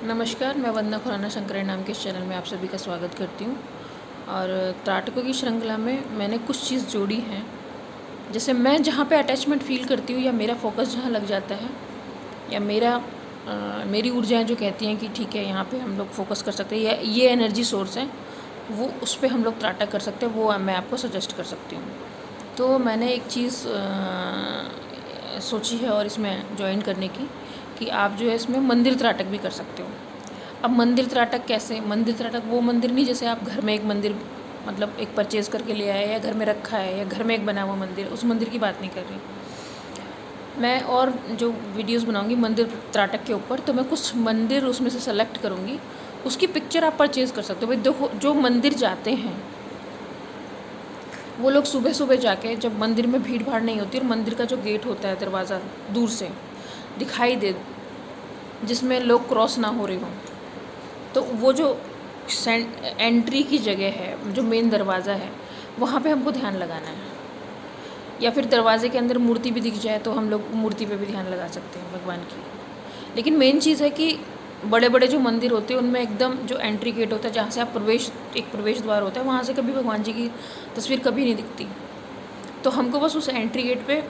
नमस्कार, मैं वंदना खुराना शंकरन नाम के इस चैनल में आप सभी का स्वागत करती हूँ। और त्राटकों की श्रृंखला में मैंने कुछ चीज़ जोड़ी हैं। जैसे मैं जहाँ पे अटैचमेंट फ़ील करती हूँ या मेरा फोकस जहाँ लग जाता है या मेरी ऊर्जाएँ जो कहती हैं कि ठीक है यहाँ पे हम लोग फोकस कर सकते हैं या ये एनर्जी सोर्स है, वो उस पे हम लोग त्राटक कर सकते हैं, वो मैं आपको सजेस्ट कर सकती हूँ। तो मैंने एक चीज़ सोची है और इसमें जॉइन करने की कि आप जो है इसमें मंदिर त्राटक भी कर सकते हो। अब मंदिर त्राटक कैसे? मंदिर त्राटक वो मंदिर नहीं जैसे आप घर में एक मंदिर मतलब एक परचेज़ करके ले आए या घर में रखा है या घर में एक बना हुआ मंदिर, उस मंदिर की बात नहीं कर रही मैं। और जो वीडियोस बनाऊंगी मंदिर त्राटक के ऊपर, तो मैं कुछ मंदिर उसमें से सेलेक्ट करूंगी, उसकी पिक्चर आप परचेज़ कर सकते हो। भाई देखो, जो मंदिर जाते हैं वो लोग सुबह सुबह जाके, जब मंदिर में भीड़ भाड़ नहीं होती और मंदिर का जो गेट होता है, दरवाज़ा दूर से दिखाई दे, जिसमें लोग क्रॉस ना हो रहे हों, तो वो जो एंट्री की जगह है, जो मेन दरवाज़ा है, वहाँ पे हमको ध्यान लगाना है। या फिर दरवाजे के अंदर मूर्ति भी दिख जाए तो हम लोग मूर्ति पे भी ध्यान लगा सकते हैं भगवान की। लेकिन मेन चीज़ है कि बड़े बड़े जो मंदिर होते हैं उनमें एकदम जो एंट्री गेट होता है, जहाँ से आप एक प्रवेश द्वार होता है, वहाँ से कभी भगवान जी की तस्वीर कभी नहीं दिखती। तो हमको बस उस एंट्री गेट पे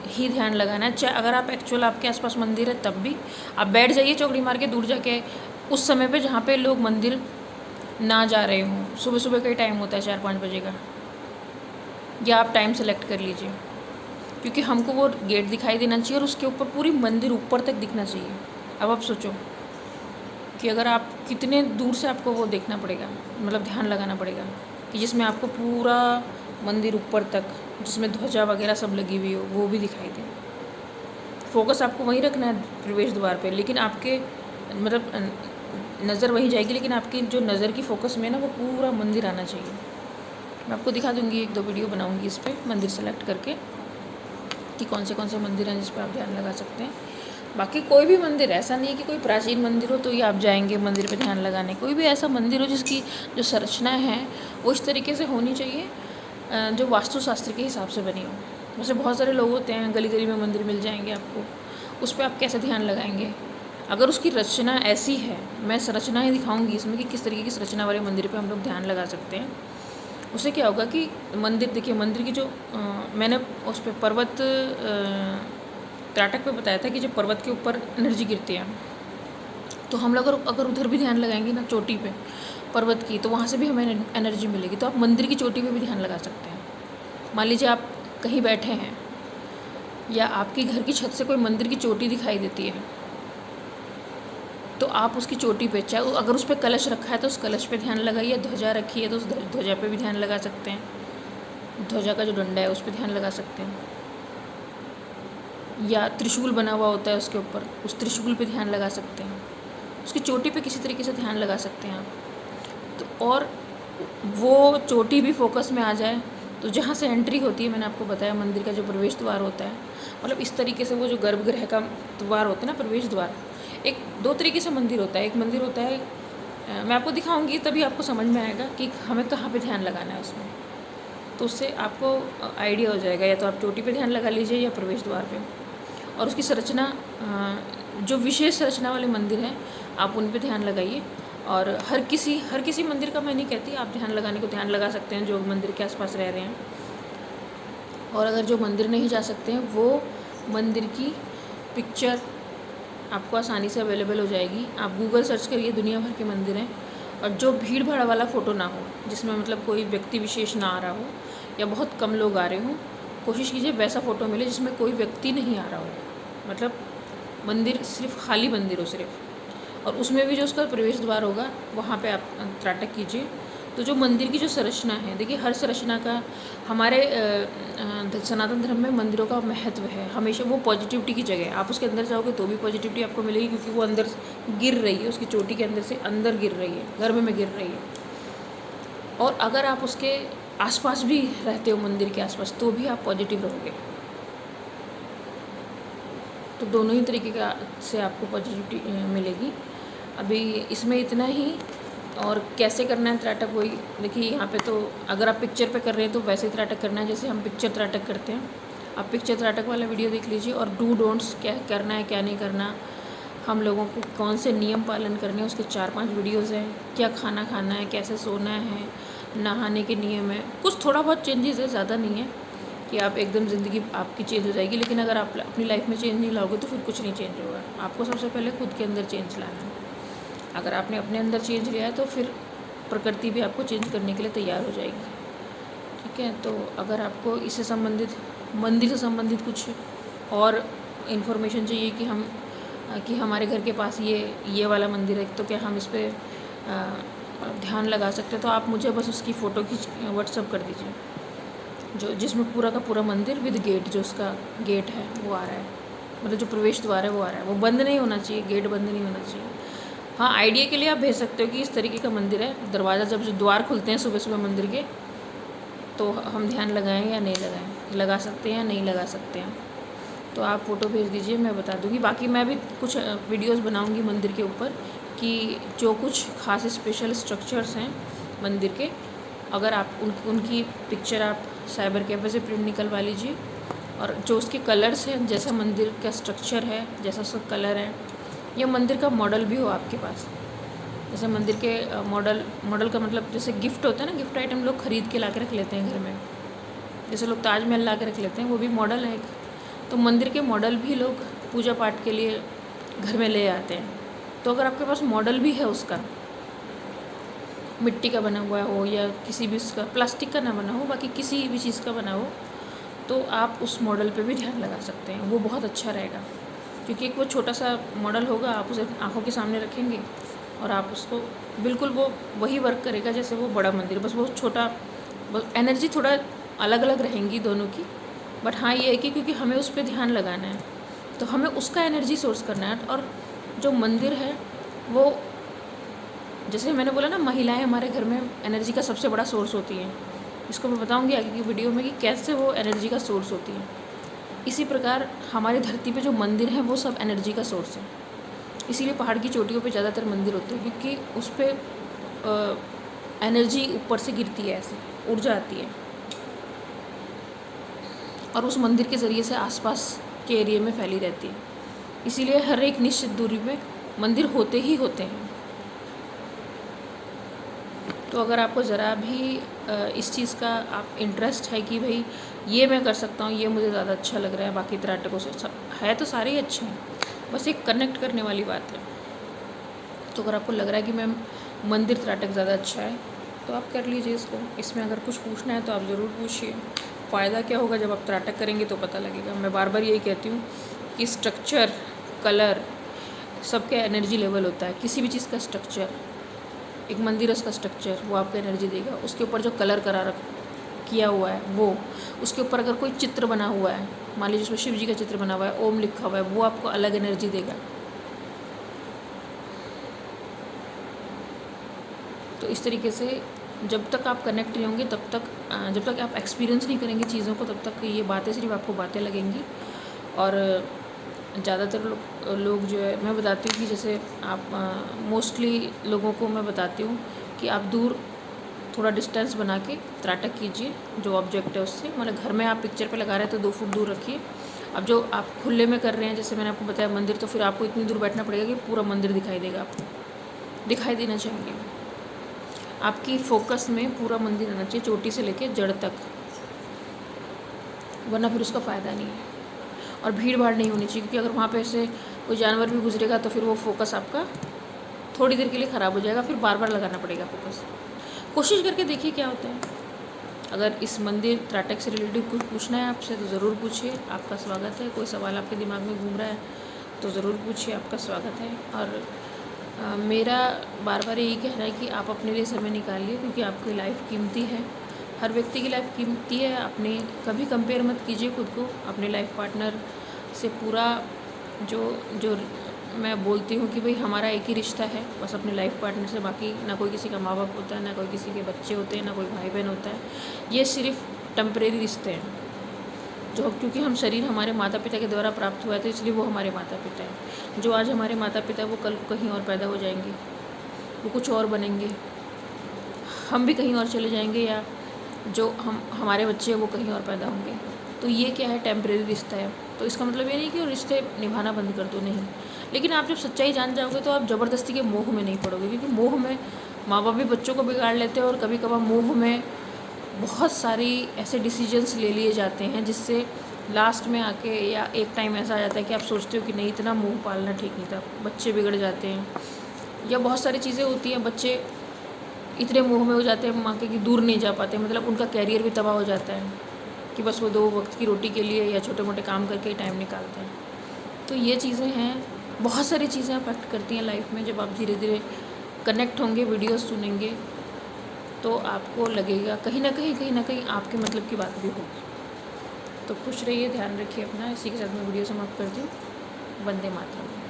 ही ध्यान लगाना है। चाहे अगर आप एक्चुअल आपके आसपास मंदिर है तब भी आप बैठ जाइए चौकड़ी मार के दूर जाके, उस समय पे जहाँ पे लोग मंदिर ना जा रहे हों। सुबह सुबह का ही टाइम होता है 4-5 बजे का, या आप टाइम सेलेक्ट कर लीजिए, क्योंकि हमको वो गेट दिखाई देना चाहिए और उसके ऊपर पूरी मंदिर ऊपर तक दिखना चाहिए। अब आप सोचो कि अगर आप कितने दूर से आपको वो देखना पड़ेगा, मतलब ध्यान लगाना पड़ेगा कि जिसमें आपको पूरा मंदिर ऊपर तक, जिसमें ध्वजा वगैरह सब लगी हुई हो, वो भी दिखाई दे। फोकस आपको वहीं रखना है प्रवेश द्वार पे, लेकिन आपके मतलब नज़र वहीं जाएगी, लेकिन आपकी जो नज़र की फोकस में ना वो पूरा मंदिर आना चाहिए। मैं आपको दिखा दूँगी, 1-2 वीडियो बनाऊँगी इस पर मंदिर सेलेक्ट करके कि कौन से मंदिर हैं जिस पर आप ध्यान लगा सकते हैं। बाकी कोई भी मंदिर, ऐसा नहीं है कि कोई प्राचीन मंदिर हो तो ही आप जाएंगे मंदिर पे ध्यान लगाने। कोई भी ऐसा मंदिर हो जिसकी जो संरचना है वो इस तरीके से होनी चाहिए जो वास्तुशास्त्र के हिसाब से बनी हो। वैसे बहुत सारे लोग होते हैं, गली गली में मंदिर मिल जाएंगे आपको, उस पर आप कैसे ध्यान लगाएंगे? अगर उसकी रचना ऐसी है, मैं संरचना ही दिखाऊंगी इसमें कि किस तरीके की संरचना वाले मंदिर पे हम लोग ध्यान लगा सकते हैं। उससे क्या होगा कि मंदिर, देखिए मंदिर की जो मैंने उस पर पर्वत त्राटक पे बताया था कि जब पर्वत के ऊपर एनर्जी गिरती है, तो हम लोग अगर उधर भी ध्यान लगाएंगे ना, चोटी पे पर्वत की, तो वहाँ से भी हमें एनर्जी मिलेगी। तो आप मंदिर की चोटी पे भी ध्यान लगा सकते हैं। मान लीजिए आप कहीं बैठे हैं या आपकी घर की छत से कोई मंदिर की चोटी दिखाई देती है, तो आप उसकी चोटी पे, चाहे अगर उस पर कलश रखा है तो उस कलश पे ध्यान लगाइए, ध्वजा रखी है तो उस ध्वजा पे भी ध्यान लगा सकते हैं, ध्वजा का जो डंडा है उस पर ध्यान लगा सकते हैं, या त्रिशूल बना हुआ होता है उसके ऊपर, उस त्रिशूल पे ध्यान लगा सकते हैं, उसकी चोटी पे किसी तरीके से ध्यान लगा सकते हैं आप। तो और वो चोटी भी फोकस में आ जाए, तो जहाँ से एंट्री होती है, मैंने आपको बताया मंदिर का जो प्रवेश द्वार होता है, मतलब इस तरीके से वो जो गर्भगृह का द्वार होता है ना, प्रवेश द्वार, एक 2 तरीके से मंदिर होता है। एक मंदिर होता है, मैं आपको दिखाऊंगी तभी आपको समझ में आएगा कि हमें कहाँ पे ध्यान लगाना है उसमें, तो उससे आपको आइडिया हो जाएगा। या तो आप चोटी पे ध्यान लगा लीजिए या प्रवेश द्वार पे। और उसकी संरचना, जो विशेष संरचना वाले मंदिर हैं आप उन पे ध्यान लगाइए। और हर किसी मंदिर का मैं नहीं कहती, आप ध्यान लगाने को ध्यान लगा सकते हैं जो मंदिर के आसपास रह रहे हैं। और अगर जो मंदिर नहीं जा सकते हैं, वो मंदिर की पिक्चर आपको आसानी से अवेलेबल हो जाएगी। आप गूगल सर्च करिए, दुनिया भर के मंदिर हैं। और जो भीड़ भाड़ वाला फ़ोटो ना हो, जिसमें मतलब कोई व्यक्ति विशेष ना आ रहा हो या बहुत कम लोग आ रहे हों, कोशिश कीजिए वैसा फ़ोटो मिले जिसमें कोई व्यक्ति नहीं आ रहा हो, मतलब मंदिर सिर्फ खाली मंदिर हो सिर्फ, और उसमें भी जो उसका प्रवेश द्वार होगा वहाँ पे आप त्राटक कीजिए। तो जो मंदिर की जो संरचना है, देखिए हर संरचना का हमारे सनातन धर्म में मंदिरों का महत्व है। हमेशा वो पॉजिटिविटी की जगह है। आप उसके अंदर जाओगे तो भी पॉजिटिविटी आपको मिलेगी, क्योंकि वो अंदर गिर रही है, उसकी चोटी के अंदर से अंदर गिर रही है, गर्भ में गिर रही है। और अगर आप उसके आसपास भी रहते हो, मंदिर के आसपास, तो भी आप पॉजिटिव रहोगे। तो दोनों ही तरीके का से आपको पॉजिटिविटी मिलेगी। अभी इसमें इतना ही। और कैसे करना है त्राटक, वही देखिए यहाँ पे। तो अगर आप पिक्चर पे कर रहे हैं तो वैसे ही त्राटक करना है जैसे हम पिक्चर त्राटक करते हैं। आप पिक्चर त्राटक वाला वीडियो देख लीजिए। और डू डोंट्स क्या करना है क्या नहीं करना, हम लोगों को कौन से नियम पालन करने हैं, उसके 4-5 वीडियोस हैं। क्या खाना खाना है, कैसे सोना है, नहाने के नियम है। कुछ थोड़ा बहुत चेंजेस है, ज़्यादा नहीं है कि आप एकदम ज़िंदगी आपकी चेंज हो जाएगी। लेकिन अगर आप अपनी लाइफ में चेंज नहीं लाओगे तो फिर कुछ नहीं चेंज होगा। आपको सबसे पहले खुद के अंदर चेंज लाना है। अगर आपने अपने अंदर चेंज लिया है तो फिर प्रकृति भी आपको चेंज करने के लिए तैयार हो जाएगी। ठीक है, तो अगर आपको इससे संबंधित, मंदिर से संबंधित कुछ और इन्फॉर्मेशन चाहिए कि हमारे घर के पास ये वाला मंदिर है, तो क्या हम इस पर ध्यान लगा सकते हैं, तो आप मुझे बस उसकी फ़ोटो खींच व्हाट्सअप कर दीजिए, जो जिसमें पूरा का पूरा मंदिर विद गेट, जो उसका गेट है वो आ रहा है, मतलब जो प्रवेश द्वार है वो आ रहा है। वो बंद नहीं होना चाहिए, गेट बंद नहीं होना चाहिए। हाँ, आइडिया के लिए आप भेज सकते हो कि इस तरीके का मंदिर है। दरवाज़ा जब जो द्वार खुलते हैं सुबह सुबह मंदिर के, तो हम ध्यान लगाएं या नहीं लगाएं, लगा सकते हैं या नहीं लगा सकते हैं। तो आप फ़ोटो भेज दीजिए, मैं बता दूँगी। बाकी मैं भी कुछ वीडियोस बनाऊँगी मंदिर के ऊपर कि जो कुछ खास स्पेशल स्ट्रक्चर्स हैं मंदिर के, अगर आप उनकी पिक्चर आप साइबर कैफ़े से प्रिंट निकलवा लीजिए, और जो उसके कलर्स हैं, जैसा मंदिर का स्ट्रक्चर है, जैसा उसका कलर है, या मंदिर का मॉडल भी हो आपके पास। जैसे मंदिर के मॉडल का मतलब जैसे गिफ्ट होता है ना, गिफ्ट आइटम लोग ख़रीद के ला के रख लेते हैं घर में, जैसे लोग ताजमहल ला के रख लेते हैं, वो भी मॉडल है एक। तो मंदिर के मॉडल भी लोग पूजा पाठ के लिए घर में ले आते हैं। तो अगर आपके पास मॉडल भी है उसका, मिट्टी का बना हुआ हो या किसी भी उसका, प्लास्टिक का ना बना हो, बाकी किसी भी चीज़ का बना हो, तो आप उस मॉडल पे भी ध्यान लगा सकते हैं। वो बहुत अच्छा रहेगा, क्योंकि एक वो छोटा सा मॉडल होगा, आप उसे आँखों के सामने रखेंगे और आप उसको बिल्कुल वो वही वर्क करेगा जैसे वो बड़ा मंदिर, बस वो छोटा, एनर्जी थोड़ा अलग अलग रहेंगी दोनों की। बट हाँ, ये है कि क्योंकि हमें उस पर ध्यान लगाना है, तो हमें उसका एनर्जी सोर्स करना है। और जो मंदिर है वो, जैसे मैंने बोला ना, महिलाएं हमारे घर में एनर्जी का सबसे बड़ा सोर्स होती हैं। इसको मैं बताऊंगी आगे की वीडियो में कि कैसे वो एनर्जी का सोर्स होती है। इसी प्रकार हमारी धरती पे जो मंदिर हैं वो सब एनर्जी का सोर्स है। इसीलिए पहाड़ की चोटियों पे ज़्यादातर मंदिर होते हैं, क्योंकि उस पर एनर्जी ऊपर से गिरती है, ऐसे ऊर्जा आती है, और उस मंदिर के ज़रिए से आसपास के एरिया में फैली रहती है। इसीलिए हर एक निश्चित दूरी पे मंदिर होते ही होते हैं। तो अगर आपको ज़रा भी इस चीज़ का आप इंटरेस्ट है कि भाई ये मैं कर सकता हूँ, ये मुझे ज़्यादा अच्छा लग रहा है, बाकी त्राटकों से है तो सारे ही अच्छे हैं, बस एक कनेक्ट करने वाली बात है। तो अगर आपको लग रहा है कि मैम मंदिर त्राटक ज़्यादा अच्छा है, तो आप कर लीजिए इसको। इसमें अगर कुछ पूछना है तो आप ज़रूर पूछिए। फ़ायदा क्या होगा, जब आप त्राटक करेंगे तो पता लगेगा। मैं बार बार यही कहती हूँ कि स्ट्रक्चर, कलर, सबका एनर्जी लेवल होता है। किसी भी चीज़ का स्ट्रक्चर, एक मंदिर उसका स्ट्रक्चर, वो आपको एनर्जी देगा। उसके ऊपर जो कलर किया हुआ है वो, उसके ऊपर अगर कोई चित्र बना हुआ है, मान लीजिए उसमें शिव जी का चित्र बना हुआ है, ओम लिखा हुआ है, वो आपको अलग एनर्जी देगा। तो इस तरीके से जब तक आप कनेक्ट नहीं होंगे, तब तक, जब तक आप एक्सपीरियंस नहीं करेंगे चीज़ों को, तब तक ये बातें सिर्फ आपको बातें लगेंगी। और ज़्यादातर लोग जो है, मैं बताती हूँ कि जैसे आप मोस्टली लोगों को मैं बताती हूँ कि आप दूर थोड़ा डिस्टेंस बना के त्राटक कीजिए। जो ऑब्जेक्ट है उससे, मतलब घर में आप पिक्चर पे लगा रहे हैं तो 2 फुट दूर रखिए। अब जो आप खुले में कर रहे हैं, जैसे मैंने आपको बताया मंदिर, तो फिर आपको इतनी दूर बैठना पड़ेगा कि पूरा मंदिर दिखाई देगा, आपको दिखाई देना चाहिए। आपकी फोकस में पूरा मंदिर आना चाहिए, चोटी से लेके जड़ तक, वरना फिर उसका फ़ायदा नहीं है। और भीड़ भाड़ नहीं होनी चाहिए, क्योंकि अगर वहाँ पे से कोई जानवर भी गुजरेगा तो फिर वो फोकस आपका थोड़ी देर के लिए ख़राब हो जाएगा, फिर बार बार लगाना पड़ेगा फोकस। कोशिश करके देखिए क्या होता है। अगर इस मंदिर त्राटक से रिलेटेड कुछ पूछना है आपसे तो ज़रूर पूछिए, आपका स्वागत है। कोई सवाल आपके दिमाग में घूम रहा है तो ज़रूर पूछिए, आपका स्वागत है। और मेरा बार बार यही कहना है कि आप अपने लिए समय निकालिए, क्योंकि आपकी लाइफ कीमती है, हर व्यक्ति की लाइफ कीमती है। अपने कभी कंपेयर मत कीजिए खुद को अपने लाइफ पार्टनर से। पूरा जो मैं बोलती हूँ कि भाई हमारा एक ही रिश्ता है बस अपने लाइफ पार्टनर से, बाकी ना कोई किसी का माँ बाप होता है, ना कोई किसी के बच्चे होते हैं, ना कोई भाई बहन होता है। ये सिर्फ टेम्परेरी रिश्ते हैं, जो क्योंकि हम शरीर हमारे माता पिता के द्वारा प्राप्त हुआ है, तो इसलिए वो हमारे माता पिता हैं। जो आज हमारे माता पिता, वो कल को कहीं और पैदा हो जाएंगे, वो कुछ और बनेंगे, हम भी कहीं और चले जाएंगे, या जो हमारे बच्चे हैं वो कहीं और पैदा होंगे। तो ये क्या है, टेम्परेरी रिश्ता है। तो इसका मतलब ये नहीं कि वो रिश्ते निभाना बंद कर दो, नहीं, लेकिन आप जब सच्चाई जान जाओगे तो आप ज़बरदस्ती के मोह में नहीं पड़ोगे, क्योंकि मोह में माँ बाप भी बच्चों को बिगाड़ लेते हैं और कभी कभार मोह में बहुत सारी ऐसे डिसीजंस ले लिए जाते हैं जिससे लास्ट में आके या एक टाइम ऐसा आ जाता है कि आप सोचते हो कि नहीं, इतना मोह पालना ठीक नहीं था, बच्चे बिगड़ जाते हैं। या बहुत सारी चीज़ें होती हैं, बच्चे इतने मोह में हो जाते हैं माँ के कि दूर नहीं जा पाते, मतलब उनका कैरियर भी तबाह हो जाता है कि बस वो 2 वक्त की रोटी के लिए या छोटे मोटे काम करके ही टाइम निकालते हैं। तो ये चीज़ें हैं, बहुत सारी चीज़ें अफेक्ट करती हैं लाइफ में। जब आप धीरे धीरे कनेक्ट होंगे, वीडियोस सुनेंगे, तो आपको लगेगा कहीं ना कहीं आपके मतलब की बात भी होगी। तो खुश रहिए, ध्यान रखिए अपना। इसी के साथ मैं वीडियो समाप्त करती हूँ। वंदे मातरम।